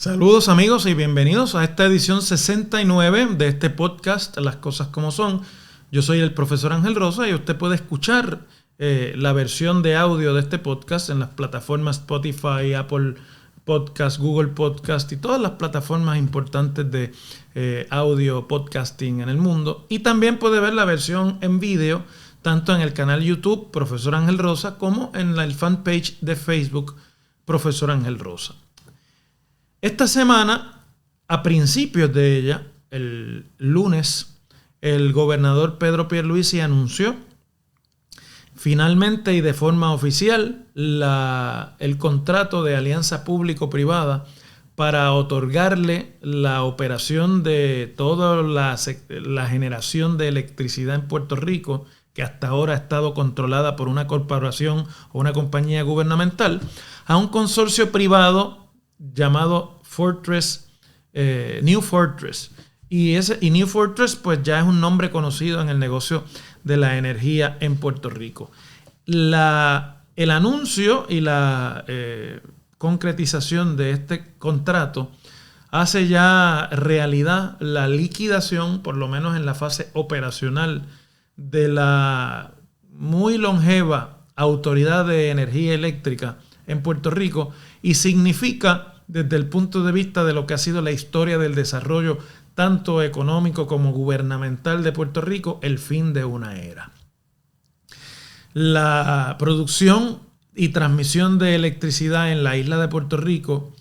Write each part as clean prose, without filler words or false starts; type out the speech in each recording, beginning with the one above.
Saludos amigos y bienvenidos a esta edición 69 de este podcast Las Cosas Como Son. Yo soy el profesor Ángel Rosa y usted puede escuchar la versión de audio de este podcast en las plataformas Spotify, Apple Podcast, Google Podcast y todas las plataformas importantes de audio podcasting en el mundo. Y también puede ver la versión en vídeo tanto en el canal YouTube Profesor Ángel Rosa como en el fanpage de Facebook Profesor Ángel Rosa. Esta semana, a principios de ella, el lunes, el gobernador Pedro Pierluisi anunció finalmente y de forma oficial el contrato de alianza público-privada para otorgarle la operación de toda la generación de electricidad en Puerto Rico, que hasta ahora ha estado controlada por una corporación o una compañía gubernamental, a un consorcio privado llamado New Fortress. Y New Fortress pues ya es un nombre conocido en el negocio de la energía en Puerto Rico. El anuncio y la concretización de este contrato hace ya realidad la liquidación, por lo menos en la fase operacional, de la muy longeva Autoridad de Energía Eléctrica en Puerto Rico, y significa, desde el punto de vista de lo que ha sido la historia del desarrollo tanto económico como gubernamental de Puerto Rico, el fin de una era. La producción y transmisión de electricidad en la isla de Puerto Rico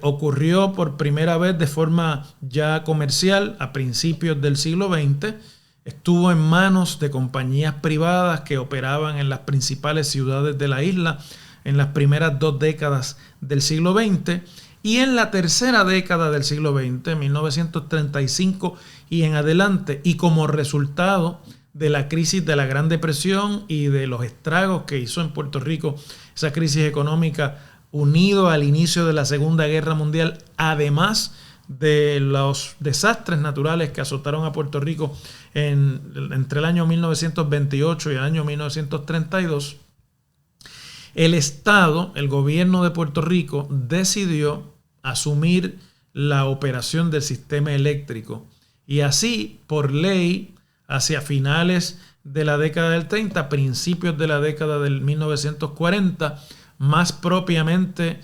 ocurrió por primera vez de forma ya comercial a principios del siglo XX. Estuvo en manos de compañías privadas que operaban en las principales ciudades de la isla en las primeras 2 décadas del siglo XX, y en la tercera década del siglo XX, 1935 y en adelante, y como resultado de la crisis de la Gran Depresión y de los estragos que hizo en Puerto Rico esa crisis económica, unido al inicio de la Segunda Guerra Mundial, además de los desastres naturales que azotaron a Puerto Rico entre el año 1928 y el año 1932, el Estado, el gobierno de Puerto Rico, decidió asumir la operación del sistema eléctrico. Y así, por ley, hacia finales de la década del 30, principios de la década del 1940, más propiamente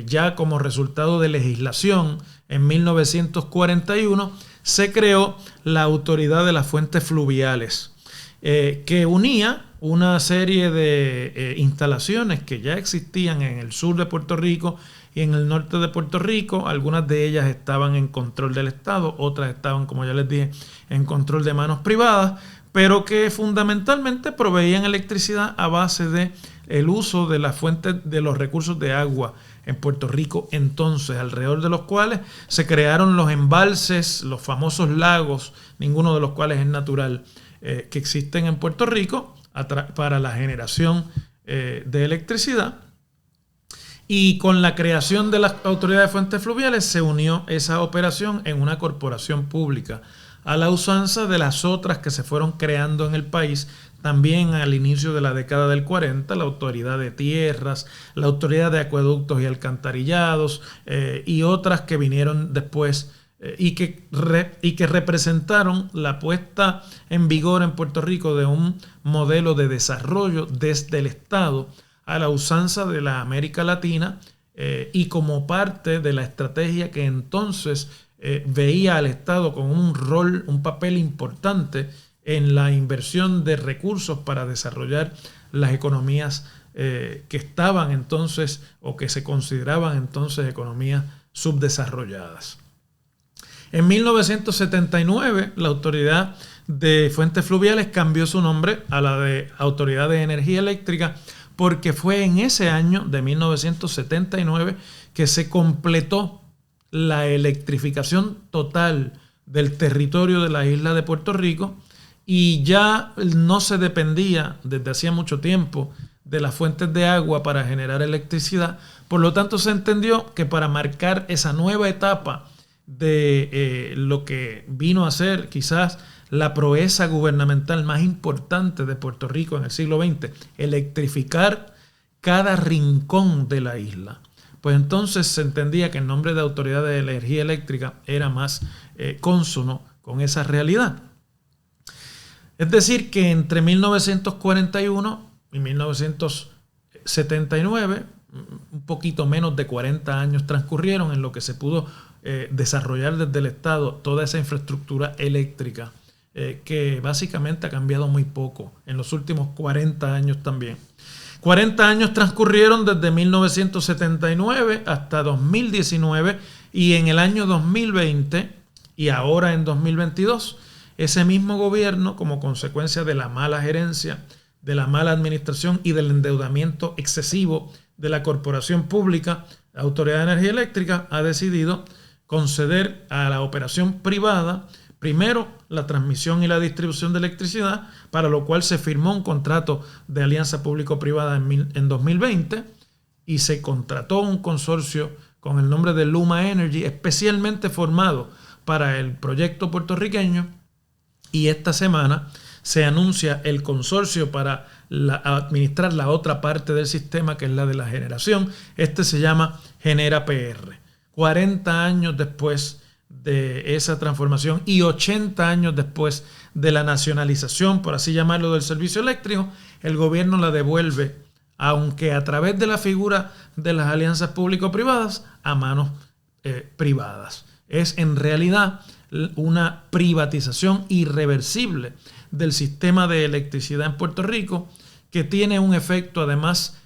ya como resultado de legislación, en 1941, se creó la Autoridad de las Fuentes Fluviales, que unía una serie de instalaciones que ya existían en el sur de Puerto Rico y en el norte de Puerto Rico. Algunas de ellas estaban en control del Estado, otras estaban, como ya les dije, en control de manos privadas, pero que fundamentalmente proveían electricidad a base de el uso de las fuentes de los recursos de agua en Puerto Rico entonces, alrededor de los cuales se crearon los embalses, los famosos lagos, ninguno de los cuales es natural, que existen en Puerto Rico para la generación de electricidad. Y con la creación de la Autoridad de Fuentes Fluviales se unió esa operación en una corporación pública, a la usanza de las otras que se fueron creando en el país también al inicio de la década del 40, la Autoridad de Tierras, la Autoridad de Acueductos y Alcantarillados, y otras que vinieron después y que representaron la puesta en vigor en Puerto Rico de un modelo de desarrollo desde el Estado a la usanza de la América Latina, y como parte de la estrategia que entonces veía al Estado con un papel importante en la inversión de recursos para desarrollar las economías que estaban entonces o que se consideraban entonces economías subdesarrolladas. En 1979, la Autoridad de Fuentes Fluviales cambió su nombre a la de Autoridad de Energía Eléctrica, porque fue en ese año de 1979 que se completó la electrificación total del territorio de la isla de Puerto Rico, y ya no se dependía desde hacía mucho tiempo de las fuentes de agua para generar electricidad. Por lo tanto, se entendió que para marcar esa nueva etapa de lo que vino a ser quizás la proeza gubernamental más importante de Puerto Rico en el siglo XX, electrificar cada rincón de la isla, pues entonces se entendía que el nombre de Autoridad de Energía Eléctrica era más cónsono con esa realidad. Es decir, que entre 1941 y 1979, un poquito menos de 40 años transcurrieron en lo que se pudo desarrollar desde el Estado toda esa infraestructura eléctrica, que básicamente ha cambiado muy poco en los últimos 40 años también. 40 años transcurrieron desde 1979 hasta 2019, y en el año 2020 y ahora en 2022, ese mismo gobierno, como consecuencia de la mala gerencia, de la mala administración y del endeudamiento excesivo de la corporación pública, la Autoridad de Energía Eléctrica ha decidido conceder a la operación privada primero la transmisión y la distribución de electricidad, para lo cual se firmó un contrato de alianza público-privada en 2020 y se contrató un consorcio con el nombre de Luma Energy, especialmente formado para el proyecto puertorriqueño, y esta semana se anuncia el consorcio para administrar la otra parte del sistema, que es la de la generación. Este se llama Genera PR. 40 años después de esa transformación y 80 años después de la nacionalización, por así llamarlo, del servicio eléctrico, el gobierno la devuelve, aunque a través de la figura de las alianzas público-privadas, a manos privadas. Es en realidad una privatización irreversible del sistema de electricidad en Puerto Rico, que tiene un efecto además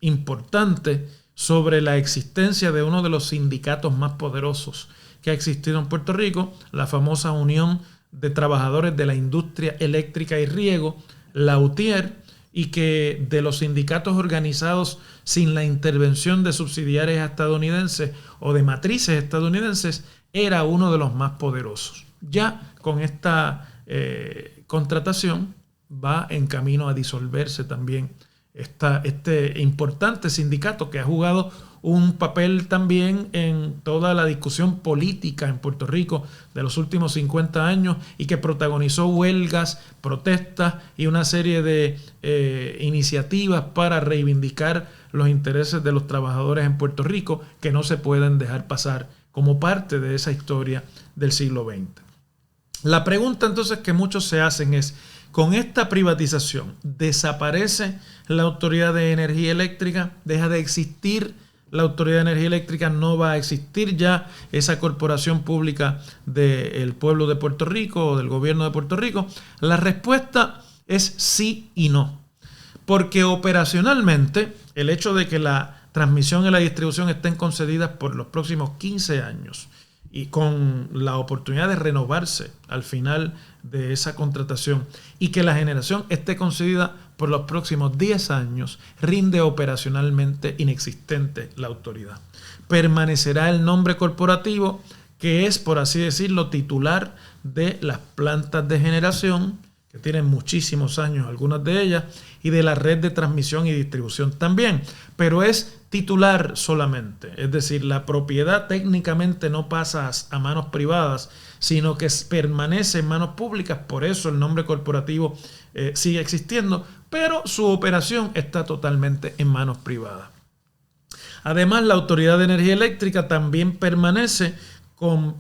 importante sobre la existencia de uno de los sindicatos más poderosos que ha existido en Puerto Rico, la famosa Unión de Trabajadores de la Industria Eléctrica y Riego, la UTIER, y que de los sindicatos organizados sin la intervención de subsidiarias estadounidenses o de matrices estadounidenses, era uno de los más poderosos. Ya con esta contratación va en camino a disolverse también este importante sindicato, que ha jugado un papel también en toda la discusión política en Puerto Rico de los últimos 50 años, y que protagonizó huelgas, protestas y una serie de iniciativas para reivindicar los intereses de los trabajadores en Puerto Rico, que no se pueden dejar pasar como parte de esa historia del siglo XX. La pregunta entonces que muchos se hacen es: ¿con esta privatización desaparece la Autoridad de Energía Eléctrica? ¿Deja de existir la Autoridad de Energía Eléctrica? ¿No va a existir ya esa corporación pública del pueblo de Puerto Rico o del gobierno de Puerto Rico? La respuesta es sí y no. Porque operacionalmente el hecho de que la transmisión y la distribución estén concedidas por los próximos 15 años y con la oportunidad de renovarse al final de esa contratación, y que la generación esté concedida por los próximos 10 años, rinde operacionalmente inexistente la autoridad. Permanecerá el nombre corporativo, que es, por así decirlo, titular de las plantas de generación, que tienen muchísimos años algunas de ellas, y de la red de transmisión y distribución también, pero es titular solamente. Es decir, la propiedad técnicamente no pasa a manos privadas, sino que permanece en manos públicas. Por eso el nombre corporativo sigue existiendo, pero su operación está totalmente en manos privadas. Además, la Autoridad de Energía Eléctrica también permanece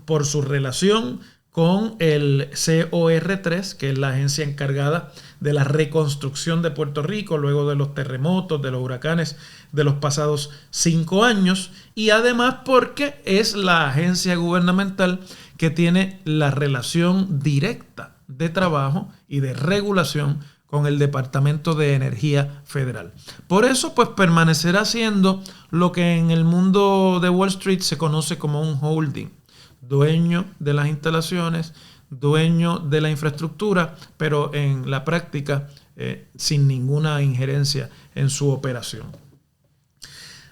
por su relación con el COR3, que es la agencia encargada de la reconstrucción de Puerto Rico luego de los terremotos, de los huracanes de los pasados 5 años, y además porque es la agencia gubernamental que tiene la relación directa de trabajo y de regulación con el Departamento de Energía Federal. Por eso, pues, permanecerá siendo lo que en el mundo de Wall Street se conoce como un holding: dueño de las instalaciones, dueño de la infraestructura, pero en la práctica sin ninguna injerencia en su operación.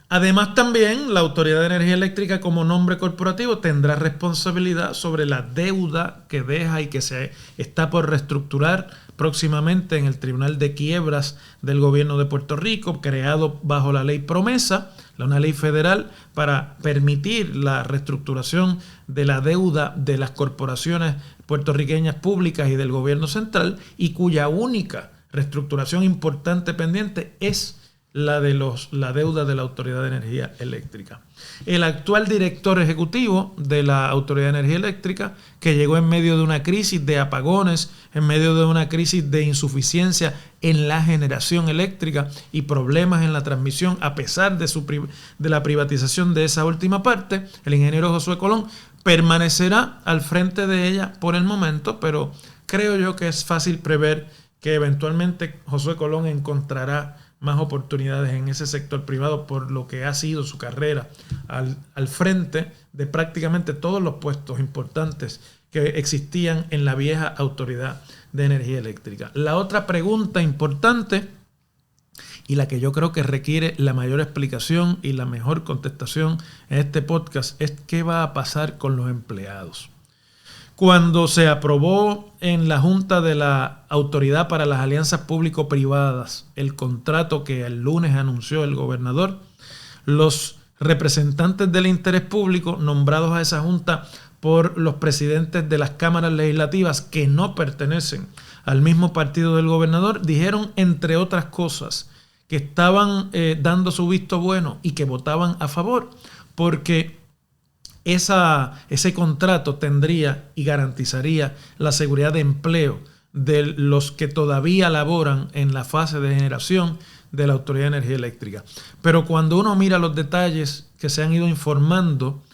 Además, también la Autoridad de Energía Eléctrica, como nombre corporativo, tendrá responsabilidad sobre la deuda que deja y que se está por reestructurar próximamente en el Tribunal de Quiebras del Gobierno de Puerto Rico, creado bajo la Ley Promesa, una ley federal para permitir la reestructuración de la deuda de las corporaciones puertorriqueñas públicas y del gobierno central, y cuya única reestructuración importante pendiente es la deuda de la Autoridad de Energía Eléctrica. El actual director ejecutivo de la Autoridad de Energía Eléctrica, que llegó en medio de una crisis de apagones, en medio de una crisis de insuficiencia en la generación eléctrica y problemas en la transmisión, a pesar de la privatización de esa última parte, el ingeniero Josué Colón permanecerá al frente de ella por el momento, pero creo yo que es fácil prever que eventualmente Josué Colón encontrará más oportunidades en ese sector privado por lo que ha sido su carrera al frente de prácticamente todos los puestos importantes que existían en la vieja Autoridad de Energía Eléctrica. La otra pregunta importante y la que yo creo que requiere la mayor explicación y la mejor contestación en este podcast es qué va a pasar con los empleados. Cuando se aprobó en la Junta de la Autoridad para las Alianzas Público-Privadas el contrato que el lunes anunció el gobernador, los representantes del interés público nombrados a esa junta por los presidentes de las cámaras legislativas que no pertenecen al mismo partido del gobernador dijeron, entre otras cosas, que estaban dando su visto bueno y que votaban a favor porque ese contrato tendría y garantizaría la seguridad de empleo de los que todavía laboran en la fase de generación de la Autoridad de Energía Eléctrica. Pero cuando uno mira los detalles que se han ido informando,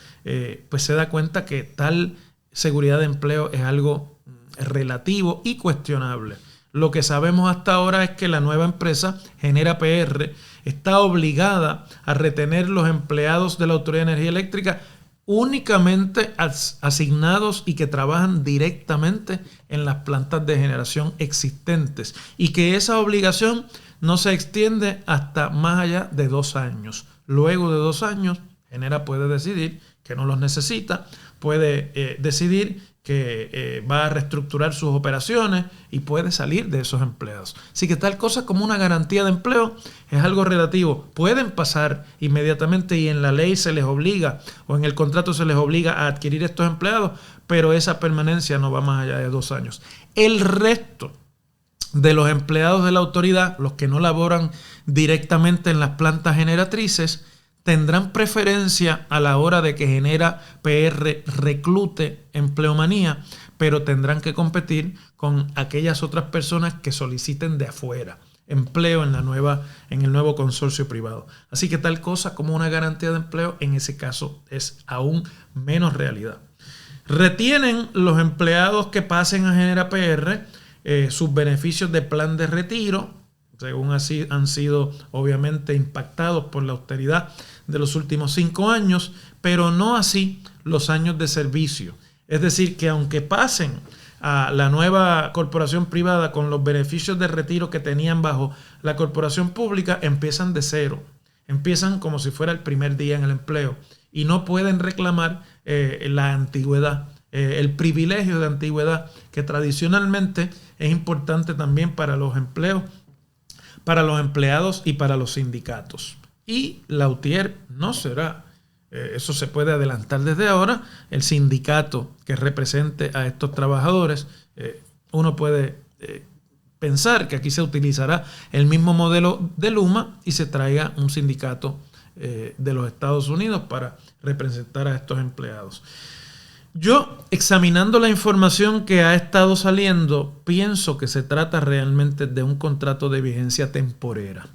pues se da cuenta que tal seguridad de empleo es algo relativo y cuestionable. Lo que sabemos hasta ahora es que la nueva empresa, Genera PR, está obligada a retener los empleados de la Autoridad de Energía Eléctrica únicamente asignados y que trabajan directamente en las plantas de generación existentes y que esa obligación no se extiende hasta más allá de 2 años. Luego de 2 años, Genera puede decidir que no los necesita, puede decidir que va a reestructurar sus operaciones y puede salir de esos empleados. Así que tal cosa como una garantía de empleo es algo relativo. Pueden pasar inmediatamente y en la ley se les obliga o en el contrato se les obliga a adquirir estos empleados, pero esa permanencia no va más allá de 2 años. El resto de los empleados de la autoridad, los que no laboran directamente en las plantas generatrices, tendrán preferencia a la hora de que Genera PR reclute empleomanía, pero tendrán que competir con aquellas otras personas que soliciten de afuera empleo en el nuevo consorcio privado. Así que tal cosa como una garantía de empleo en ese caso es aún menos realidad. Retienen los empleados que pasen a Genera PR sus beneficios de plan de retiro, según así han sido obviamente impactados por la austeridad de los últimos 5 años, pero no así los años de servicio. Es decir, que aunque pasen a la nueva corporación privada con los beneficios de retiro que tenían bajo la corporación pública, empiezan de cero. Empiezan como si fuera el primer día en el empleo y no pueden reclamar la antigüedad, el privilegio de antigüedad que tradicionalmente es importante también para los empleos, para los empleados y para los sindicatos. Y la UTIER no será, eso se puede adelantar desde ahora, el sindicato que represente a estos trabajadores. Uno puede pensar que aquí se utilizará el mismo modelo de Luma y se traiga un sindicato de los Estados Unidos para representar a estos empleados. Yo, examinando la información que ha estado saliendo, pienso que se trata realmente de un contrato de vigencia temporera.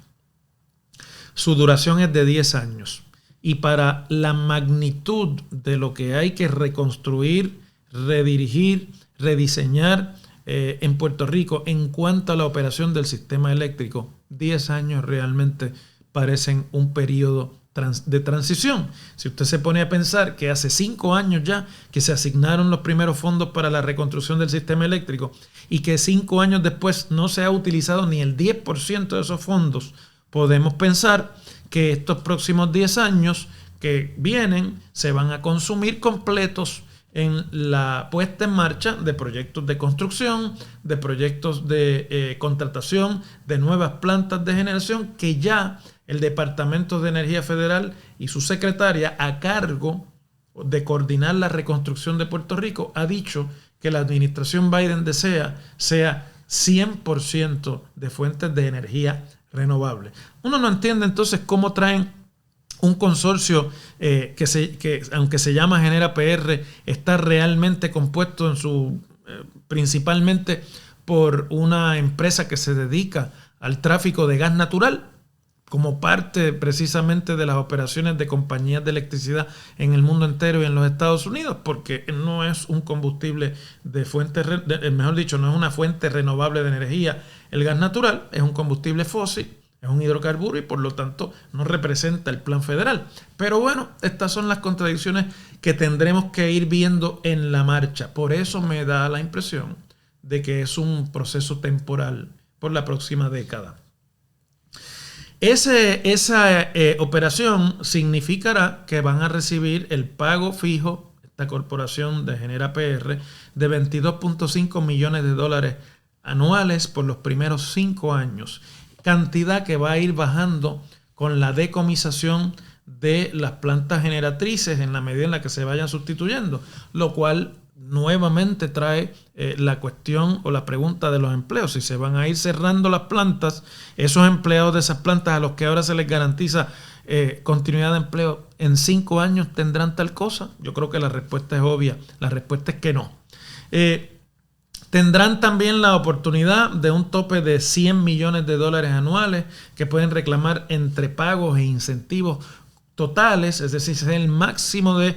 Su duración es de 10 años y para la magnitud de lo que hay que reconstruir, redirigir, rediseñar en Puerto Rico en cuanto a la operación del sistema eléctrico, 10 años realmente parecen un periodo de transición. Si usted se pone a pensar que hace 5 años ya que se asignaron los primeros fondos para la reconstrucción del sistema eléctrico y que 5 años después no se ha utilizado ni el 10% de esos fondos, podemos pensar que estos próximos 10 años que vienen se van a consumir completos en la puesta en marcha de proyectos de construcción, de proyectos de contratación, de nuevas plantas de generación que ya el Departamento de Energía Federal y su secretaria a cargo de coordinar la reconstrucción de Puerto Rico ha dicho que la administración Biden desea sea 100% de fuentes de energía renovables. Uno no entiende entonces cómo traen un consorcio que aunque se llama Genera PR, está realmente compuesto principalmente por una empresa que se dedica al tráfico de gas natural, como parte precisamente de las operaciones de compañías de electricidad en el mundo entero y en los Estados Unidos, porque no es un combustible de fuente, mejor dicho, no es una fuente renovable de energía. El gas natural es un combustible fósil, es un hidrocarburo y por lo tanto no representa el plan federal. Pero bueno, estas son las contradicciones que tendremos que ir viendo en la marcha. Por eso me da la impresión de que es un proceso temporal por la próxima década. Esa operación significará que van a recibir el pago fijo, esta corporación de Genera PR, de $22.5 millones anuales por los primeros 5 años, cantidad que va a ir bajando con la decomisación de las plantas generatrices en la medida en la que se vayan sustituyendo, lo cual nuevamente trae la cuestión o la pregunta de los empleos. Si se van a ir cerrando las plantas, esos empleados de esas plantas a los que ahora se les garantiza continuidad de empleo, ¿en 5 años tendrán tal cosa? Yo creo que la respuesta es obvia. La respuesta es que no. Tendrán también la oportunidad de un tope de $100 millones anuales que pueden reclamar entre pagos e incentivos totales, es decir, es el máximo de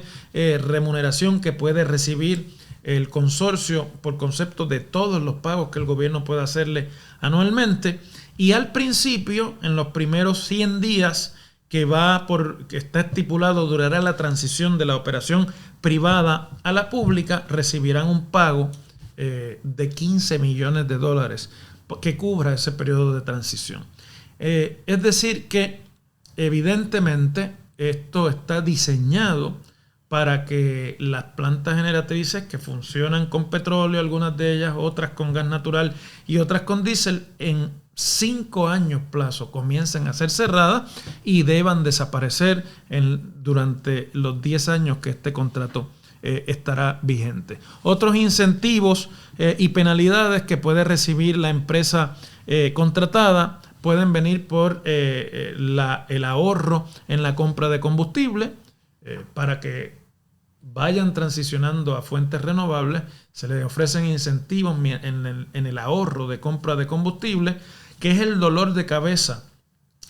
remuneración que puede recibir el consorcio por concepto de todos los pagos que el gobierno pueda hacerle anualmente. Y al principio, en los primeros 100 días que está estipulado, durará la transición de la operación privada a la pública, recibirán un pago de $15 millones que cubra ese periodo de transición. Es decir que evidentemente esto está diseñado para que las plantas generatrices que funcionan con petróleo, algunas de ellas, otras con gas natural y otras con diésel, en 5 años plazo comiencen a ser cerradas y deban desaparecer durante los 10 años que este contrato estará vigente. Otros incentivos y penalidades que puede recibir la empresa contratada pueden venir por el ahorro en la compra de combustible. Para que vayan transicionando a fuentes renovables, se les ofrecen incentivos en el ahorro de compra de combustible, que es el dolor de cabeza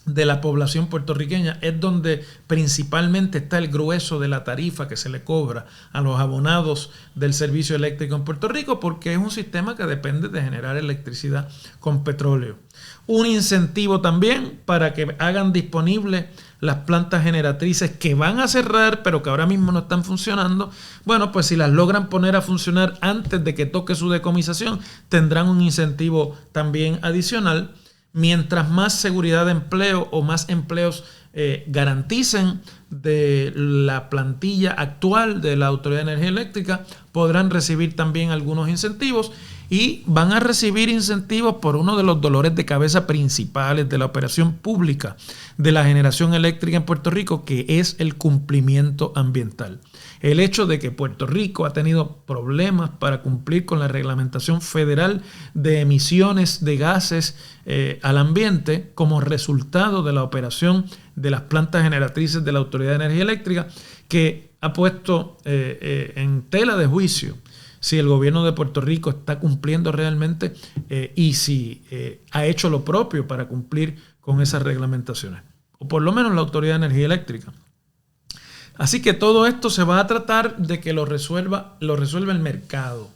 de la población puertorriqueña. Es donde principalmente está el grueso de la tarifa que se le cobra a los abonados del servicio eléctrico en Puerto Rico, porque es un sistema que depende de generar electricidad con petróleo. Un incentivo también para que hagan disponible las plantas generatrices que van a cerrar, pero que ahora mismo no están funcionando. Bueno, pues si las logran poner a funcionar antes de que toque su decomisación, tendrán un incentivo también adicional. Mientras más seguridad de empleo o más empleos garanticen de la plantilla actual de la Autoridad de Energía Eléctrica, podrán recibir también algunos incentivos y van a recibir incentivos por uno de los dolores de cabeza principales de la operación pública de la generación eléctrica en Puerto Rico, que es el cumplimiento ambiental. El hecho de que Puerto Rico ha tenido problemas para cumplir con la reglamentación federal de emisiones de gases al ambiente como resultado de la operación de las plantas generatrices de la Autoridad de Energía Eléctrica, que ha puesto en tela de juicio si el gobierno de Puerto Rico está cumpliendo realmente y si ha hecho lo propio para cumplir con esas reglamentaciones, o por lo menos la Autoridad de Energía Eléctrica. Así que todo esto se va a tratar de que lo resuelva el mercado.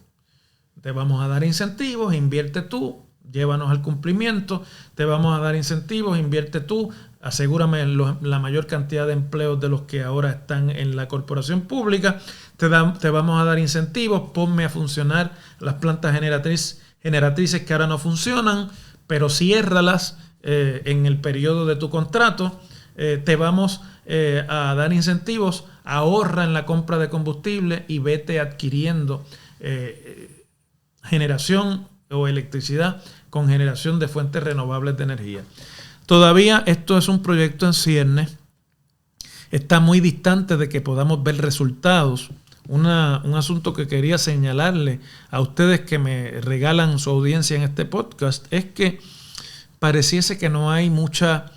Te vamos a dar incentivos, invierte tú, llévanos al cumplimiento, te vamos a dar incentivos, invierte tú, asegúrame la mayor cantidad de empleos de los que ahora están en la corporación pública, te vamos a dar incentivos, ponme a funcionar las plantas generatrices que ahora no funcionan, pero ciérralas en el periodo de tu contrato, te vamos a dar incentivos, ahorra en la compra de combustible y vete adquiriendo generación o electricidad con generación de fuentes renovables de energía. Todavía esto es un proyecto en ciernes, está muy distante de que podamos ver resultados. Un asunto que quería señalarle a ustedes que me regalan su audiencia en este podcast es que pareciese que no hay mucha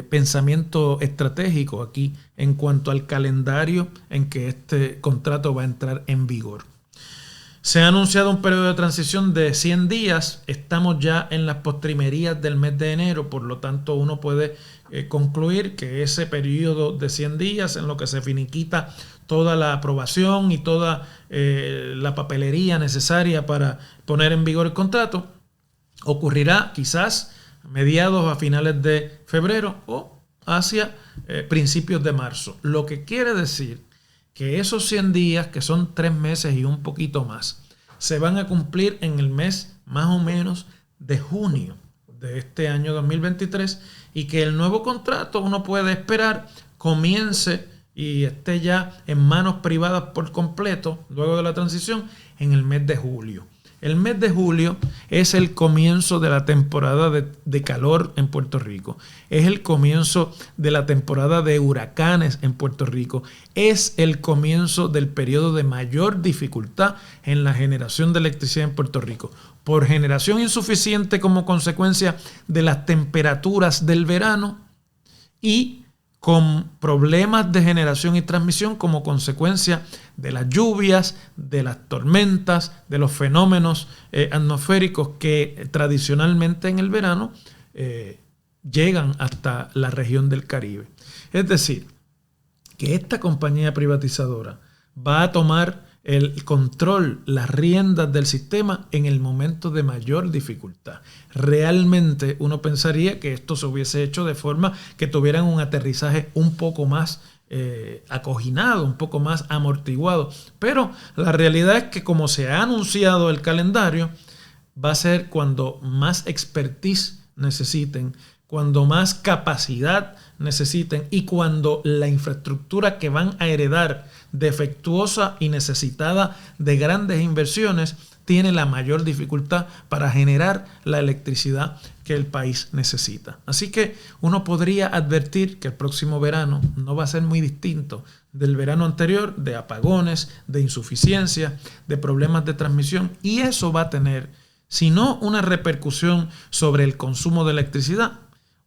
pensamiento estratégico aquí en cuanto al calendario en que este contrato va a entrar en vigor. Se ha anunciado un periodo de transición de 100 días. Estamos ya en las postrimerías del mes de enero, por lo tanto uno puede concluir que ese periodo de 100 días en lo que se finiquita toda la aprobación y toda la papelería necesaria para poner en vigor el contrato ocurrirá quizás a mediados a finales de febrero o hacia principios de marzo. Lo que quiere decir que esos 100 días, que son 3 meses y un poquito más, se van a cumplir en el mes más o menos de junio de este año 2023 y que el nuevo contrato uno puede esperar comience y esté ya en manos privadas por completo luego de la transición en el mes de julio. El mes de julio es el comienzo de la temporada de calor en Puerto Rico. Es el comienzo de la temporada de huracanes en Puerto Rico. Es el comienzo del periodo de mayor dificultad en la generación de electricidad en Puerto Rico. Por generación insuficiente como consecuencia de las temperaturas del verano y con problemas de generación y transmisión como consecuencia de las lluvias, de las tormentas, de los fenómenos atmosféricos que tradicionalmente en el verano llegan hasta la región del Caribe. Es decir, que esta compañía privatizadora va a tomar el control, las riendas del sistema en el momento de mayor dificultad. Realmente uno pensaría que esto se hubiese hecho de forma que tuvieran un aterrizaje un poco más acoginado, un poco más amortiguado. Pero la realidad es que como se ha anunciado el calendario, va a ser cuando más expertise necesiten, cuando más capacidad necesiten y cuando la infraestructura que van a heredar defectuosa y necesitada de grandes inversiones tiene la mayor dificultad para generar la electricidad que el país necesita. Así que uno podría advertir que el próximo verano no va a ser muy distinto del verano anterior, de apagones, de insuficiencia, de problemas de transmisión, y eso va a tener, si no una repercusión sobre el consumo de electricidad,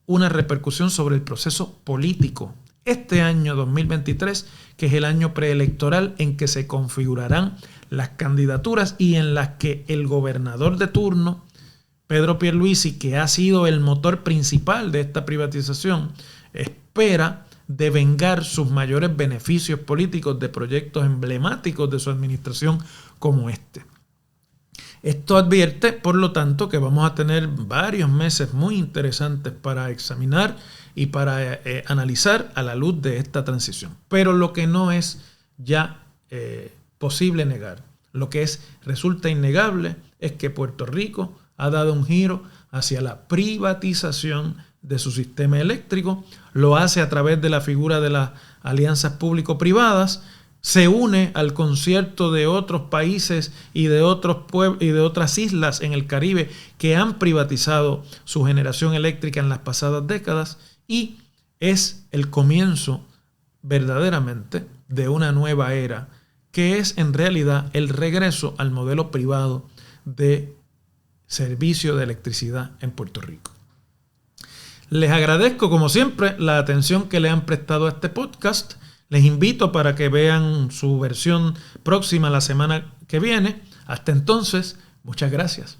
una repercusión sobre el proceso político. Este año 2023, que es el año preelectoral en que se configurarán las candidaturas y en las que el gobernador de turno, Pedro Pierluisi, que ha sido el motor principal de esta privatización, espera devengar sus mayores beneficios políticos de proyectos emblemáticos de su administración como este. Esto advierte, por lo tanto, que vamos a tener varios meses muy interesantes para examinar y para analizar a la luz de esta transición. Pero lo que no es ya posible negar, lo que resulta innegable, es que Puerto Rico ha dado un giro hacia la privatización de su sistema eléctrico, lo hace a través de la figura de las alianzas público-privadas, se une al concierto de otros países y de otros pueblos y de otras islas en el Caribe que han privatizado su generación eléctrica en las pasadas décadas y es el comienzo verdaderamente de una nueva era que es en realidad el regreso al modelo privado de servicio de electricidad en Puerto Rico. Les agradezco como siempre la atención que le han prestado a este podcast. Les invito para que vean su versión próxima la semana que viene. Hasta entonces, muchas gracias.